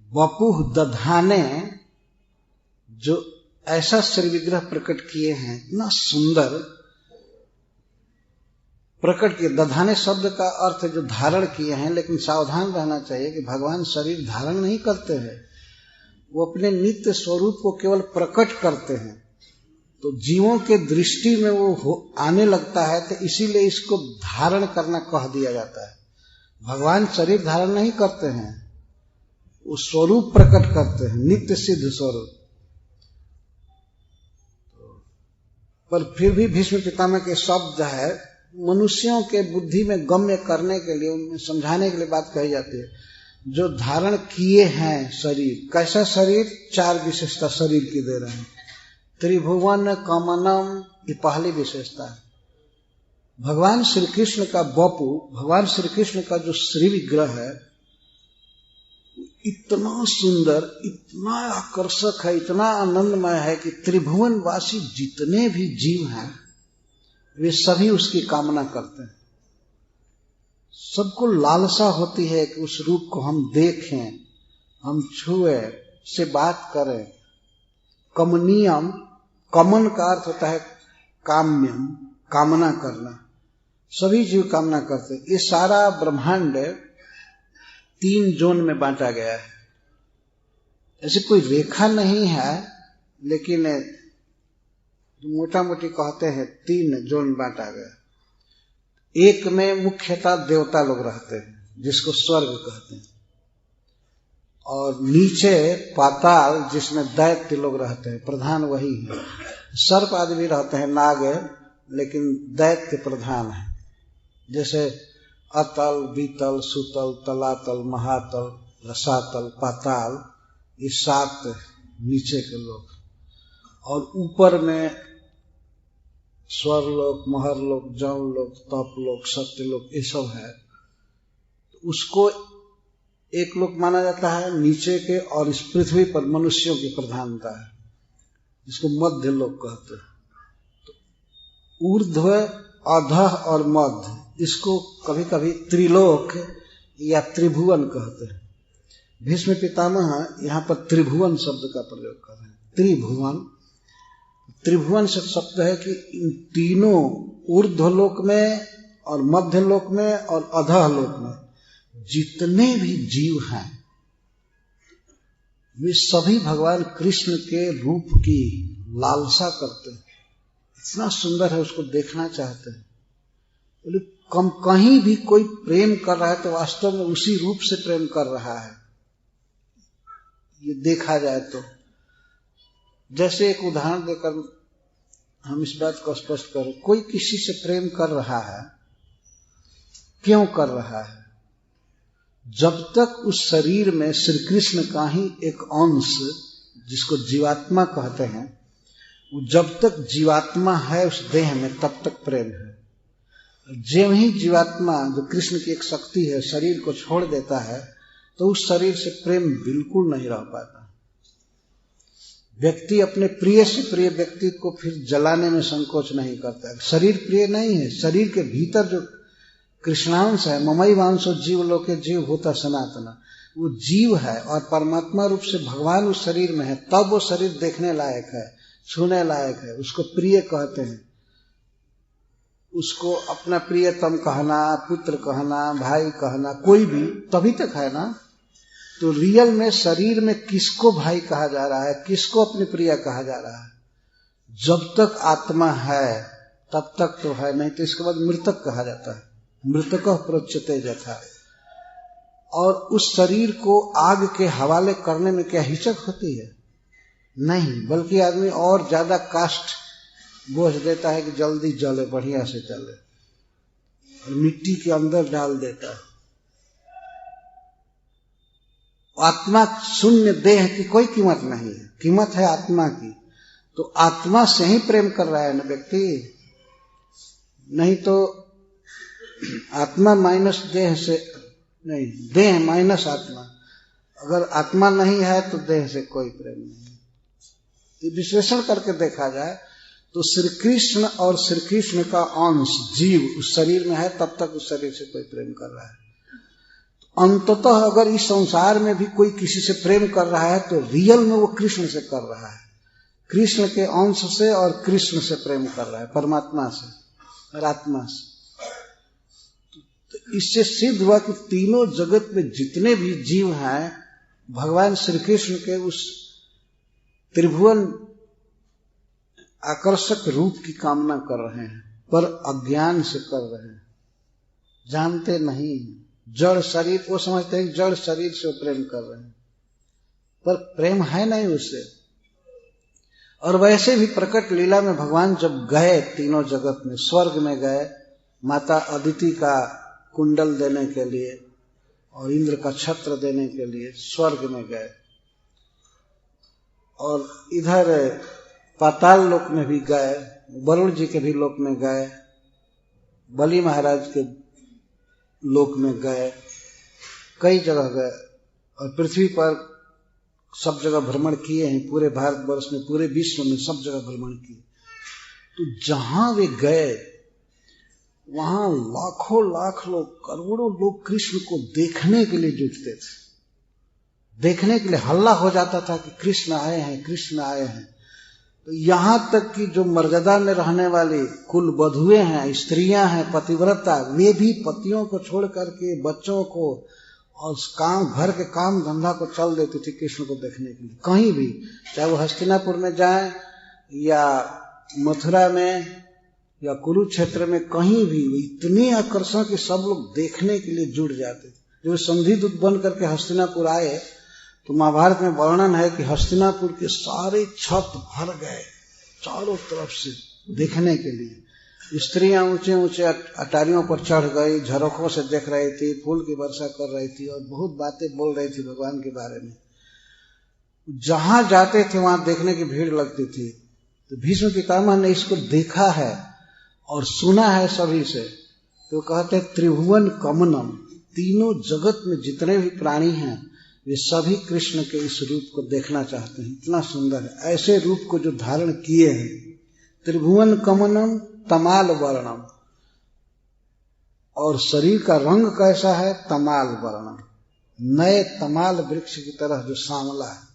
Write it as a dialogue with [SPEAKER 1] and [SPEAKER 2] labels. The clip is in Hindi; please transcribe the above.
[SPEAKER 1] वपुः दधाने, जो ऐसा श्री विग्रह प्रकट किए हैं, इतना सुंदर प्रकट किए। दधाने शब्द का अर्थ जो धारण किए हैं, लेकिन सावधान रहना चाहिए कि भगवान शरीर धारण नहीं करते हैं, वो अपने नित्य स्वरूप को केवल प्रकट करते हैं। तो जीवों के दृष्टि में वो आने लगता है, तो इसीलिए इसको धारण करना कह दिया जाता है। भगवान शरीर धारण नहीं करते हैं, वो स्वरूप प्रकट करते हैं, नित्य सिद्ध स्वरूप। पर फिर भी भीष्म पितामह के शब्द है, मनुष्यों के बुद्धि में गम्य करने के लिए, उन्हें समझाने के लिए बात कही जाती है। जो धारण किए हैं शरीर, कैसा शरीर? 4 विशेषता शरीर की दे रहे हैं। त्रिभुवन कमनम, ये पहली विशेषता है। भगवान श्री कृष्ण का वपु, भगवान श्री कृष्ण का जो श्री विग्रह है, इतना सुंदर, इतना आकर्षक है, इतना आनंदमय है कि त्रिभुवनवासी जितने भी जीव हैं वे सभी उसकी कामना करते हैं। सबको लालसा होती है कि उस रूप को हम देखें, हम छुए, से बात करें। कमनीयम, कमन का अर्थ होता है काम्यम, कामना करना। सभी जीव कामना करते हैं। ये सारा ब्रह्मांड 3 जोन में बांटा गया है। ऐसी कोई रेखा नहीं है, लेकिन मोटा मोटी कहते हैं 3 जोन बांटा गया। एक में मुख्यतः देवता लोग रहते हैं, जिसको स्वर्ग कहते हैं, और नीचे पाताल, जिसमें दैत्य लोग रहते हैं, प्रधान वही है। सर्प आदि भी रहते हैं, नाग, लेकिन दैत्य प्रधान है। जैसे अतल, बीतल, सुतल, तलातल, महातल, रसातल, पाताल, ये 7 नीचे के लोग। और ऊपर में स्वर्लोक, महरलोक, जौनलोक, तपलोक, सत्यलोक, ये सब है। तो उसको एक लोक माना जाता है नीचे के, और इस पृथ्वी पर मनुष्यों की प्रधानता है, जिसको मध्य लोक कहते हैं। तो ऊर्ध्व, अधः और मध्य, इसको कभी कभी त्रिलोक या त्रिभुवन कहते हैं। भीष्म पितामह यहाँ पर त्रिभुवन शब्द का प्रयोग कर रहे हैं। त्रिभुवन, त्रिभुवन से शब्द है कि इन तीनों ऊर्ध्वलोक में और मध्य लोक में और अधः लोक में जितने भी जीव हैं, वे सभी भगवान कृष्ण के रूप की लालसा करते हैं। इतना सुंदर है, उसको देखना चाहते हैं। कहीं भी कोई प्रेम कर रहा है तो वास्तव में उसी रूप से प्रेम कर रहा है, ये देखा जाए तो। जैसे एक उदाहरण देकर हम इस बात को स्पष्ट करें, कोई किसी से प्रेम कर रहा है, क्यों कर रहा है? जब तक उस शरीर में श्री कृष्ण का ही एक अंश, जिसको जीवात्मा कहते हैं, वो जब तक जीवात्मा है उस देह में, तब तक प्रेम है। जब ही जीवात्मा, जो कृष्ण की एक शक्ति है, शरीर को छोड़ देता है, तो उस शरीर से प्रेम बिल्कुल नहीं रह पाता। व्यक्ति अपने प्रिय से प्रिय व्यक्ति को फिर जलाने में संकोच नहीं करता। शरीर प्रिय नहीं है, शरीर के भीतर जो कृष्णांश है, ममई वांशो जीव लोके जीव भूता सनातना, वो जीव है और परमात्मा रूप से भगवान उस शरीर में है, तब वो शरीर देखने लायक है, छूने लायक है, उसको प्रिय कहते हैं। उसको अपना प्रियतम कहना, पुत्र कहना, भाई कहना, कोई भी तभी तक है ना। तो रियल में शरीर में किसको भाई कहा जा रहा है, किसको अपने प्रिय कहा जा रहा है? जब तक आत्मा है तब तक तो है, नहीं तो इसके बाद मृतक कहा जाता है। मृतकः प्रोच्यते यथा। और उस शरीर को आग के हवाले करने में क्या हिचक होती है? नहीं, बल्कि आदमी और ज्यादा काष्ठ बोझ देता है कि जल्दी जले, बढ़िया से चले, और मिट्टी के अंदर डाल देता है। आत्मा शून्य देह की कोई कीमत नहीं है, कीमत है आत्मा की। तो आत्मा से ही प्रेम कर रहा है ना व्यक्ति, नहीं तो आत्मा माइनस देह से नहीं, देह माइनस आत्मा। अगर आत्मा नहीं है तो देह से कोई प्रेम नहीं। विश्लेषण करके देखा जाए तो श्री कृष्ण और श्री कृष्ण का अंश जीव उस शरीर में है, तब तक उस शरीर से कोई प्रेम कर रहा है। अंततः अगर इस संसार में भी कोई किसी से प्रेम कर रहा है तो रियल में वो कृष्ण से कर रहा है, कृष्ण के अंश से और कृष्ण से प्रेम कर रहा है, परमात्मा से और आत्मा से। तो इससे सिद्ध हुआ कि तीनों जगत में जितने भी जीव हैं भगवान श्री कृष्ण के उस त्रिभुवन आकर्षक रूप की कामना कर रहे हैं, पर अज्ञान से कर रहे हैं, जानते नहीं। जड़ शरीर, वो समझते हैं जड़ शरीर से प्रेम कर रहे हैं, पर प्रेम है नहीं उससे। और वैसे भी प्रकट लीला में भगवान जब गए तीनों जगत में, स्वर्ग में गए माता अदिति का कुंडल देने के लिए और इंद्र का छत्र देने के लिए स्वर्ग में गए, और इधर पाताल लोक में भी गए, वरुण जी के भी लोक में गए, बलि महाराज के लोक में गए, कई जगह गए, और पृथ्वी पर सब जगह भ्रमण किए हैं, पूरे भारतवर्ष में, पूरे विश्व में सब जगह भ्रमण किए। तो जहां वे गए वहां लाखों लाख लोग, करोड़ों लोग कृष्ण को देखने के लिए जुटते थे, देखने के लिए हल्ला हो जाता था कि कृष्ण आए हैं, कृष्ण आए हैं। तो यहां तक कि जो मर्यादा में रहने वाली कुल वधुएं हैं, स्त्रियां हैं, पतिव्रता, वे भी पतियों को छोड़ करके बच्चों को और काम, घर के काम धंधा को चल देती थी कृष्ण को देखने के लिए। कहीं भी, चाहे वो हस्तिनापुर में जाए या मथुरा में या कुरुक्षेत्र में, कहीं भी इतने आकर्षण कि सब लोग देखने के लिए जुट जाते थे। जब संधिदूत बन करके हस्तिनापुर आए तो महाभारत में वर्णन है कि हस्तिनापुर के सारे छत भर गए चारों तरफ से देखने के लिए। स्त्रियां ऊंचे ऊंचे अटारियों पर चढ़ गई, झरोखों से देख रही थी, फूल की वर्षा कर रही थी और बहुत बातें बोल रही थी भगवान के बारे में। जहां जाते थे वहां देखने की भीड़ लगती थी। तो भीष्म पितामह ने इसको देखा है और सुना है सभी से, तो कहते हैं त्रिभुवन कमनम, तीनों जगत में जितने भी प्राणी हैं वे सभी कृष्ण के इस रूप को देखना चाहते हैं। इतना सुंदर है, ऐसे रूप को जो धारण किए हैं। त्रिभुवन कमनम तमाल वर्णम, और शरीर का रंग कैसा है? तमाल वर्णम, नए तमाल वृक्ष की तरह जो सांवला है।